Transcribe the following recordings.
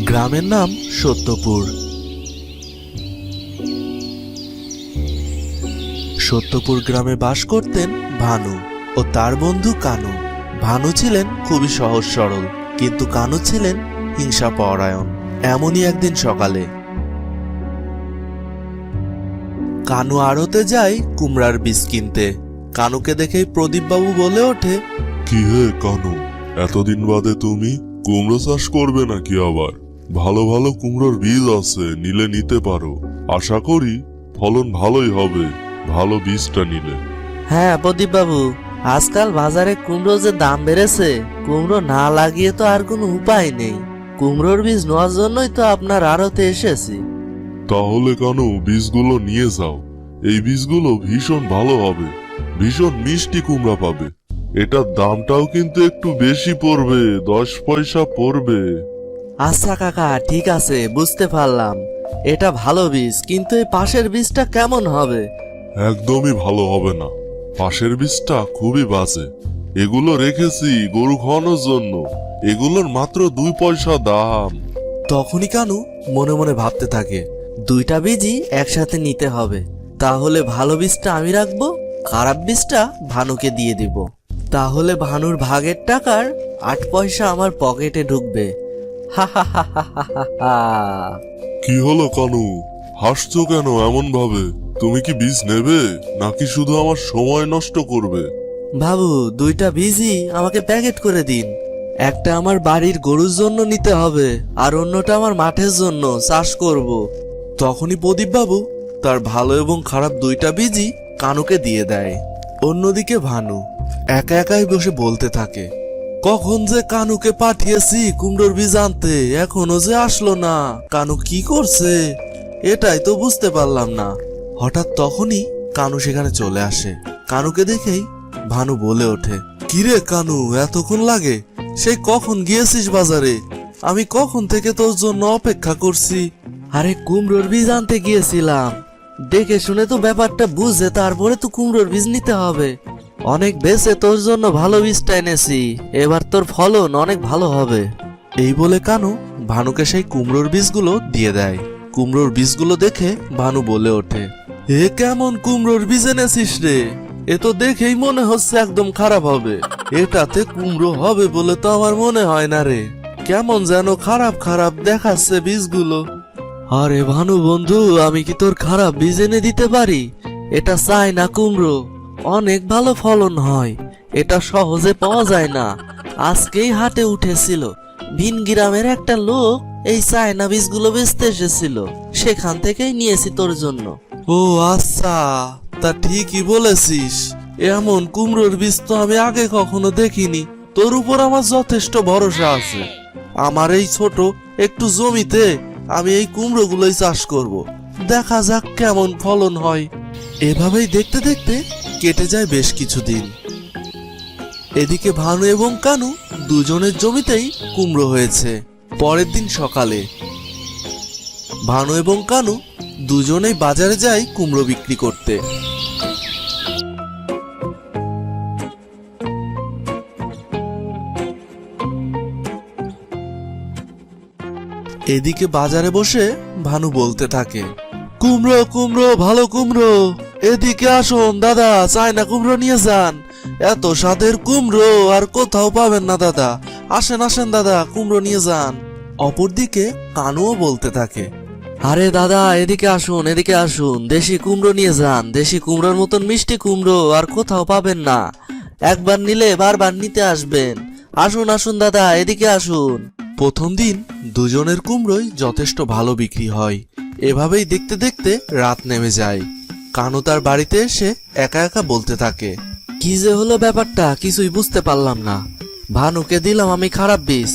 গ্রামের নাম সত্যপুর। সত্যপুর গ্রামে বাস করতেন ভানু ও তার বন্ধু কানু। ভানু ছিলেন খুবই সহজ সরল, কিন্তু কানু ছিলেন হিংসাপরায়ণ। এমনই একদিন সকালে কানু আড়তে যায় কুমড়ার বীজ কিনতে। কানুকে দেখেই প্রদীপবাবু বলে ওঠে, কি হে কানু, এতদিন বাদে তুমি কুমড়ো চাষ করবে নাকি আবার? ভালো ভালো কুমড়োর বীজ আছে, নিলে নিতে পারো। আশা করি ফলন ভালোই হবে, ভালো বীজটা নিলে। হ্যাঁ প্রদীপ বাবু, আজকাল বাজারে কুমড়ো যে দাম বেড়েছে, কুমড়ো না লাগিয়ে তো আর কোনো উপায় নেই। কুমড়োর বীজ নেওয়ার জন্যই তো আপনার আড়তে এসেছি। তাহলে কানু বীজগুলো নিয়ে যাও, এই বীজগুলো ভীষণ ভালো হবে, ভীষণ মিষ্টি কুমড়া পাবে। এটার দামটাও কিন্তু একটু বেশি পড়বে, 10 পয়সা পড়বে। আচ্ছা কাকা, ঠিক আছে, বুঝতে পারলাম। এটা ভালো বীজ, কিন্তু এই পাশের বীজটা কেমন হবে? একদমই ভালো হবে না, পাশের বীজটা খুবই বাজে। এগুলো রেখেছি গরু খাওয়ানোর জন্য, এগুলোর মাত্র 2 পয়সা দাম। তখনই কানু মনে মনে ভাবতে থাকে, দুইটা বীজই একসাথে নিতে হবে। তাহলে ভালো বীজটা আমি রাখবো, খারাপ বীজটা ভানুকে দিয়ে দিব। তাহলে ভানুর ভাগের টাকার 8 পয়সা আমার পকেটে ঢুকবে। হা হা হা হা হা হা হা। কি হলো কানু, হাসছো কেন এমন ভাবে? তুমি কি বীজ নেবে নাকি শুধু আমার সময় নষ্ট করবে? বাবু, দুইটা বীজই আমাকে প্যাকেট করে দিন। একটা আমার বাড়ির গরুর জন্য নিতে হবে, আর অন্যটা আমার মাঠের জন্য চাষ করব। তখনই প্রদীপবাবু তার ভালো এবং খারাপ দুইটা বীজই কানুকে দিয়ে দেয়। অন্যদিকে ভানু একা একাই বসে বলতে থাকে, কখন যে কানুকে পাঠিয়েছি কুমড়োর বীজ আনতে, এখনো যে আসলো না। কানু কি করছে এটাই তো বুঝতে পারলাম না। হঠাৎ তখনই কানু সেখানে চলে আসে। কানুকে দেখেই ভানু বলে ওঠে, কিরে কানু, এতক্ষণ লাগে? সেই কখন গিয়েছিস বাজারে? আমি কখন থেকে তোর জন্য অপেক্ষা করছি। আরে কুমড়োর বীজ আনতে গিয়েছিলাম, দেখে শুনে তো ব্যাপারটা বুঝে তারপরে তো কুমড়োর বীজ নিতে হবে। অনেক বেশি তোর জন্য ভালো বীজটা এনেছি, এবার তোর ফলন অনেক ভালো হবে। এই বলে কানু ভানুকে সেই কুমড়োর বীজগুলো দিয়ে দেয়। কুমড়োর বীজগুলো দেখে ভানু বলে ওঠে, এ কেমন কুমড়োর বীজ এনেছিস রে? এ তো দেখেই মনে হচ্ছে একদম খারাপ হবে। এটাতে কুমড়ো হবে বলে তো আমার মনে হয় না রে, কেমন যেন খারাপ খারাপ দেখাচ্ছে বীজগুলো। আরে ভানু বন্ধু, আমি কি তোর খারাপ বীজ এনে দিতে পারি? এটা চাই না কুমড়ো, অনেক ভালো ফলন হয়। এটা সহজে পাওয়া যায় না। আজকেই হাটে উঠেছিল, ভিন গ্রামের একটা লোক এই চায়না বীজগুলো বেচতে এসেছিল, সেখান থেকেই নিয়েছি তোর জন্য। ও আচ্ছা, তা ঠিকই বলেছিস। এমন কুমড়োর বীজ তো আমি আগে কখনো দেখিনি। তোর উপর আমার যথেষ্ট ভরসা আছে। আমার এই ছোট একটু জমিতে আমি এই কুমড়োগুলোই চাষ করব, দেখা যাক কেমন ফলন হয়। এভাবেই দেখতে দেখতে কেটে যায় বেশ কিছুদিন। এদিকে ভানু এবং কানু দুজনের জমিতেই কুমড়ো হয়েছে। পরের দিন সকালে ভানু এবং কানু দুজনেই বাজারে যায় কুমড়ো বিক্রি করতে। এদিকে বাজারে বসে ভানু বলতে থাকে, কুমড়ো কুমড়ো, ভালো কুমড়ো, এদিকে আসুন দাদা, চায়না কুমড়ো নিয়ে যান। এত স্বাদের কুমড়ো আর কোথাও পাবেন না দাদা, আসেন আসেন দাদা, কুমড়ো নিয়ে যান। অপরদিকে কানুও বলতে থাকে, আরে দাদা, এদিকে আসুন, এদিকে আসুন, দেশি কুমড়ো নিয়ে যান। দেশি কুমড়োর মতন মিষ্টি কুমড়ো আর কোথাও পাবেন না। একবার নিলে বারবার নিতে আসবেন। আসুন আসুন দাদা, এদিকে আসুন। প্রথম দিন দুজনের কুমড়োই যথেষ্ট ভালো বিক্রি হয়। এভাবেই দেখতে দেখতে রাত নেমে যায়। কানু তার বাড়িতে এসে একা একা বলতে থাকে, কি যে হলো ব্যাপারটা কিছুই বুঝতে পারলাম না। ভানুকে দিলাম আমি খারাপ বীজ,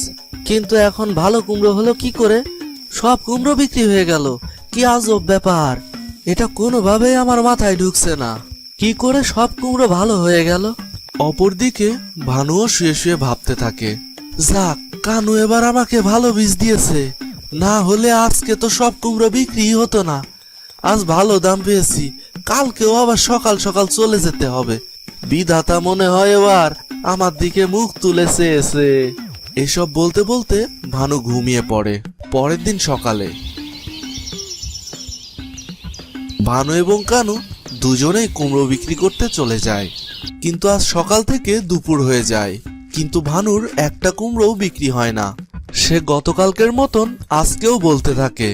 কিন্তু এখন ভালো কুমড়ো হলো কি করে? সব কুমড়ো বিক্রি হয়ে গেল। কি আজব ব্যাপার, এটা কোনোভাবেই আমার মাথায় ঢুকছে না। কি করে সব কুমড়ো ভালো হয়ে গেল? অপরদিকে ভানুও শুয়ে শুয়ে ভাবতে থাকে, যাক, কানু এবার আমাকে ভালো বীজ দিয়েছে, না হলে আজকে তো সব কুমড়ো বিক্রি হতো না। আজ ভালো দাম পেয়েছি, কালকেও আবার সকাল সকাল চলে যেতে হবে। বিধাতা মনে হয় এবার আমার দিকে মুখ তুলে চেয়েছে। এসব বলতে বলতে ভানু ঘুমিয়ে পড়ে। পরের দিন সকালে ভানু এবং কানু দুজনেই কুমড়ো বিক্রি করতে চলে যায়। কিন্তু আজ সকাল থেকে দুপুর হয়ে যায়, কিন্তু ভানুর একটা কুমড়োও বিক্রি হয় না। সে গতকালকের মতন আজকেও বলতে থাকে,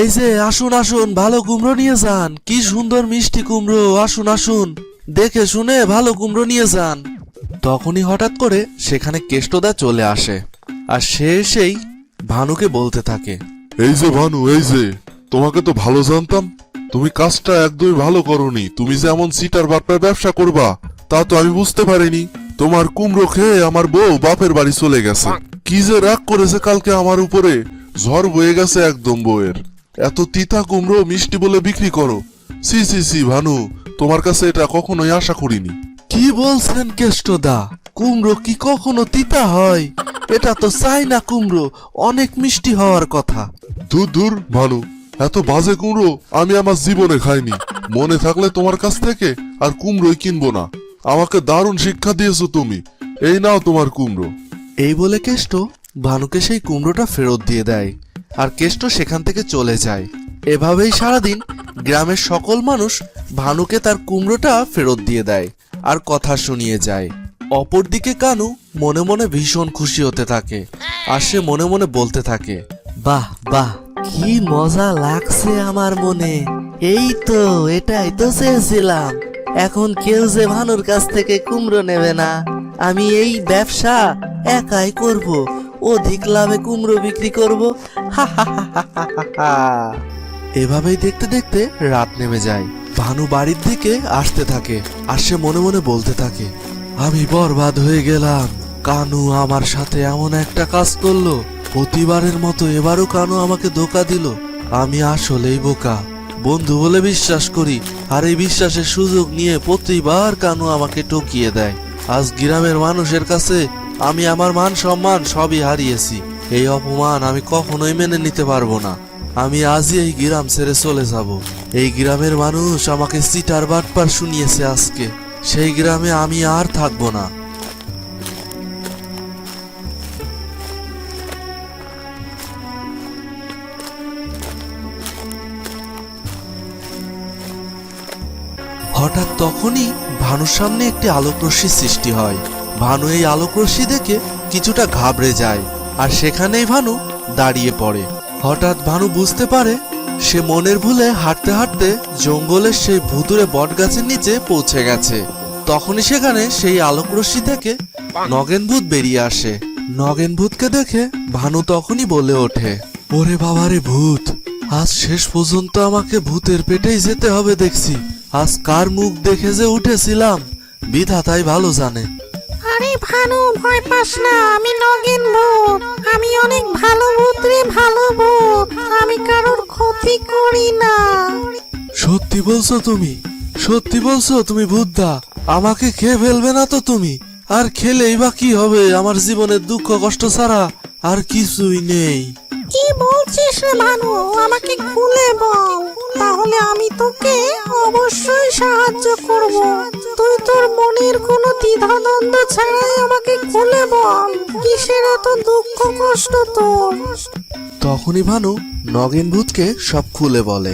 এই যে আসুন আসুন, ভালো কুমড়ো নিয়ে যান, কি সুন্দর মিষ্টি কুমড়ো, আসুন আসুন, দেখে শুনে ভালো কুমড়ো নিয়ে যান। তখনই হঠাৎ করে সেখানে কেষ্টদা চলে আসে, আর সে এসেই ভানুকে বলতে থাকে, এই যে ভানু, এই যে, তোমাকে তো ভালো জানতাম, তুমি কাজটা একদমই ভালো করনি। তুমি যে এমন সিটার বাটপার ব্যবসা করবা তা তো আমি বুঝতে পারিনি। তোমার কুমড়ো খেয়ে আমার বউ বাপের বাড়ি চলে গেছে। কি যে রাগ করেছে কালকে আমার উপরে, ঝড় বয়ে গেছে একদম বউয়ের। এত তিতা কুমড়ো মিষ্টি বলে বিক্রি করো, সি সি সি ভানু, তোমার কাছে এটা কখনোই আশা করিনি। কি বলছেন কেষ্টদা, কুমড়ো কি কখনো তিতা হয়? এটা তো চাইনা কুমড়ো, অনেক মিষ্টি হওয়ার কথা। দূর দূর ভানু, এত বাজে কুমড়ো আমি আমার জীবনে খাইনি। মনে থাকলে তোমার কাছ থেকে আর কুমড়োই কিনবো না। আমাকে দারুণ শিক্ষা দিয়েছো তুমি, এই নাও তোমার কুমড়ো। এই বলে কেষ্ট ভানুকে সেই কুমড়োটা ফেরত দিয়ে দেয়, আর কেষ্ট সেখান থেকে চলে যায়। এভাবেই সারাদিন গ্রামের সকল মানুষ ভানুকে তার কুমড়োটা ফেরত দিয়ে দেয় আর কথা শুনিয়ে যায়। অপরদিকে কানু মনে মনে ভীষণ খুশি হতে থাকে, আর সে মনে মনে বলতে থাকে, বাহ বাহ, কি মজা লাগছে আমার মনে। এই তো, এটাই তো চেয়েছিলাম। এখন কেউ যে ভানুর কাছ থেকে কুমড়ো নেবে না, আমি এই ব্যবসা একাই করব, অধিক লাভে কুমড়ো বিক্রি করব। হা হা হা হা হা হা হা। এভাবেই দেখতে দেখতে রাত নেমে যায়। ভানু বাড়ির দিকে আসতে থাকে, আর সে মনে মনে বলতে থাকে, আমি বরবাদ হয়ে গেলাম। কানু আমার সাথে এমন একটা কাজ করলো, প্রতিবারের মতো এবারও কানু আমাকে ধোকা দিল। আমি আসলেই বোকা, বন্ধু বলে বিশ্বাস করি, আর এই বিশ্বাসের সুযোগ নিয়ে প্রতিবার কানু আমাকে টকিয়ে দেয়। আজ গ্রামের মানুষের কাছে আমি আমার মান সম্মান সবই হারিয়েছি। এই অপমান আমি কখনোই মেনে নিতে পারবো না। আমি আজই এই গ্রাম ছেড়ে চলে যাব। এই গ্রামের মানুষ আমাকে সিটার বাটপার শুনিয়েছে আজকে, সেই গ্রামে আমি আর থাকবো না। হঠাৎ তখনই ভানুর সামনে একটি আলোকরশ্মি সৃষ্টি হয়। ভানু এই আলোকরশ্মি দেখে কিছুটা ঘাবড়ে যায়, আর সেখানেই ভানু দাঁড়িয়ে পড়ে। হঠাৎ ভানু বুঝতে পারে সে মনের ভুলে হাঁটতে হাঁটতে জঙ্গলের সেই ভুতুড়ে বটগাছের নিচে পৌঁছে গেছে। তখনই সেখানে সেই আলোকরশ্মি থেকে নগেন ভূত বেরিয়ে আসে। নগেন ভূতকে দেখে ভানু তখনই বলে ওঠে, ওরে বাবারে ভূত, আজ শেষ পর্যন্ত আমাকে ভূতের পেটেই যেতে হবে দেখছি। আজ কার মুখ দেখে যে উঠেছিলাম বিধাতাই ভালো জানে। আরে ভানু, ভয় পাস না, আমি নগেন ভূত। আমি অনেক ভালো ভূত রে, ভালো ভূত। আমি কারোর ক্ষতি করি না। সত্যি বলছো তুমি? সত্যি বলছো তুমি ভূতদা? আমাকে খেয়ে ফেলবে না তো তুমি? আর খেলেই বা কি হবে? আমার জীবনের দুঃখ কষ্ট ছাড়া আর কিছুই নেই। কি বলছিস রে ভানু? আমাকে খুলে বল, তাহলে আমি তোকে অবশ্যই সাহায্য করব। তুই তোর মনের কোনো দ্বিধাদ্বন্দ্ব ছাড়াই আমাকে খুলে বল, কিসের এত দুঃখ কষ্ট তোর? তখনই ভানু নগেন ভূতকে সব খুলে বলে।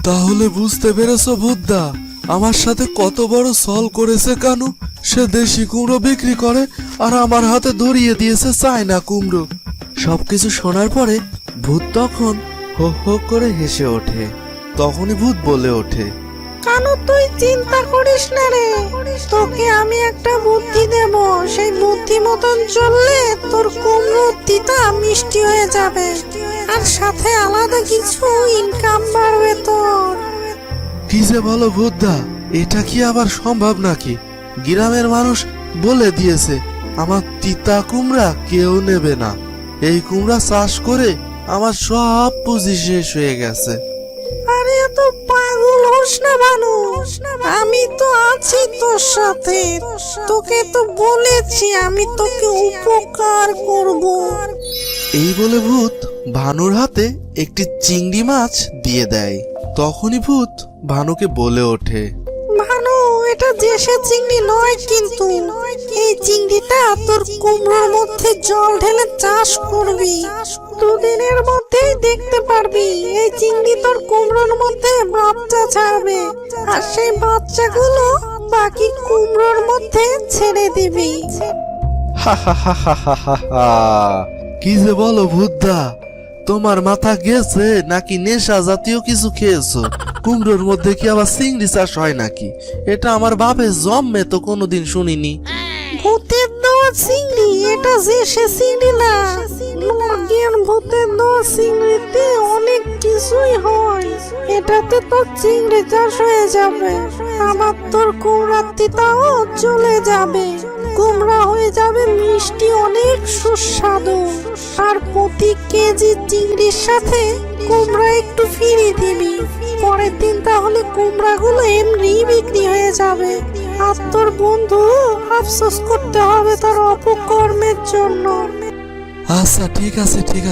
তাহলে বুঝতে পেরেছো ভূতদা, আমার সাথে কত বড় ছল করেছে কানু। সে দেশি কুমড়ো বিক্রি করে আর আমার হাতে ধরিয়ে দিয়েছে চায়না কুমড়ো। সবকিছু শোনার পরে ভূত তখন হো হো করে হেসে ওঠে। তখনই ভূত বলে ওঠে, কানু, তুই চিন্তা করিস না রে, তোকে আমি একটা বুদ্ধি দেব। সেই বুদ্ধি মতন চললে তোর কুমড়ো তিতা মিষ্টি হয়ে যাবে, আর সাথে আলাদা কিছু ইনকাম বাড়বে তোর। কি যে বলো ভূতদা, এটা কি আবার সম্ভব নাকি? গ্রামের মানুষ বলে দিয়েছে আমার তিতা কুমড়া কেউ নেবে না। এই কুমড়া চাষ করে আমার সব পুঁজি শেষ হয়ে গেছে। আরে এত পাগল হোস না ভানু, আমি তো আছি তোর সাথে। তোকে তো বলেছি আমি তোকে উপকার করব। এই বলে ভূত ভানুর হাতে একটি চিংড়ি মাছ দিয়ে দেয়। তখনই ভূত ভানুকে বলে ওঠে, ভানু, এটা দেশের চিংড়ি নয় কিন্তু, এই চিংড়িটা তোর কুমড়োর মধ্যে জল ঢেলে চাষ করবি। দুদিনের মধ্যেই দেখতে পারবি এই চিংড়ি তোর কুমড়োর মধ্যে বাচ্চা ছাড়বে, আর সেই বাচ্চাগুলো বাকি কুমড়োর মধ্যে ছেড়ে দিবি। হা হা হা হা হা হা হা। কি যে বলো ভূতদা, তোমার মাথা গেছে নাকি নেশা জাতীয় কিছু খেয়েছো? কুমড়োর মধ্যে কি আবার চিংড়ি চাষ হয় নাকি? এটা আমার বাপের জন্মে তো কোনোদিন শুনিনি। ভূতের দেওয়া চিংড়ি, এটা যে সে চিংড়ি না, মুরগির ভূতের দেওয়া চিংড়িতে অনেক কিছুই হয়। এটাতে তোর চিংড়ি চাষ হয়ে যাবে, আবার তোর কুমড়ার তিতাও চলে যাবে, কুমড়া হয়ে যাবে মিষ্টি অনেক সুস্বাদু। আর প্রতি কেজি চিংড়ির সাথে কুমড়া একটু ফিরিয়ে দিবি, পরের দিন তাহলে কুমড়াগুলো এমনি বিক্রি হয়ে যাবে। আর তোর বন্ধু আফসোস করতে হবে তার অপকর্মের জন্য। আচ্ছা ঠিক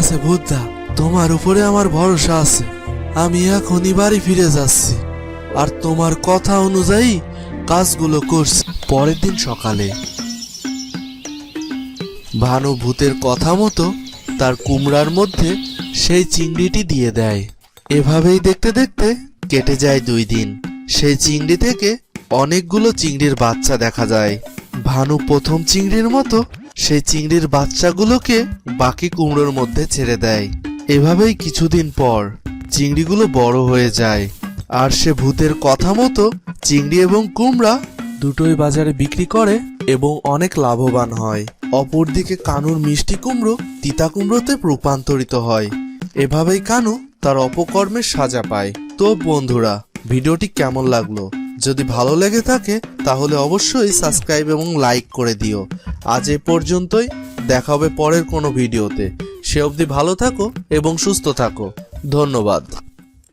আছে ভূতদা, তোমার উপরে আমার ভরসা আছে। আমি এখনই বাড়ি ফিরে যাচ্ছি, আর তোমার কথা অনুযায়ী কাজগুলো করছি। পরের দিন সকালে ভানু ভূতের কথা মতো তার কুমড়ার মধ্যে সেই চিংড়িটি দিয়ে দেয়। এভাবেই দেখতে দেখতে কেটে যায় 2 দিন। সেই চিংড়ি থেকে অনেকগুলো চিংড়ির বাচ্চা দেখা যায়। ভানু প্রথম চিংড়ির মতো সেই চিংড়ির বাচ্চাগুলোকে বাকি কুমড়োর মধ্যে ছেড়ে দেয়। এভাবেই কিছুদিন পর চিংড়িগুলো বড় হয়ে যায়, আর সে ভূতের কথা মতো চিংড়ি এবং কুমড়া দুটোই বাজারে বিক্রি করে এবং অনেক লাভবান হয়। অপরদিকে কানুর মিষ্টি কুমড়ো তিতা কুমড়োতে রূপান্তরিত হয়। এভাবেই কানু তার অপকর্মের সাজা পায়। তো বন্ধুরা, ভিডিওটি কেমন লাগলো? যদি ভালো লেগে থাকে তাহলে অবশ্যই সাবস্ক্রাইব এবং লাইক করে দিও। আজ এ পর্যন্তই, দেখা হবে পরের কোনো ভিডিওতে। সে অবধি ভালো থাকো এবং সুস্থ থাকো। ধন্যবাদ।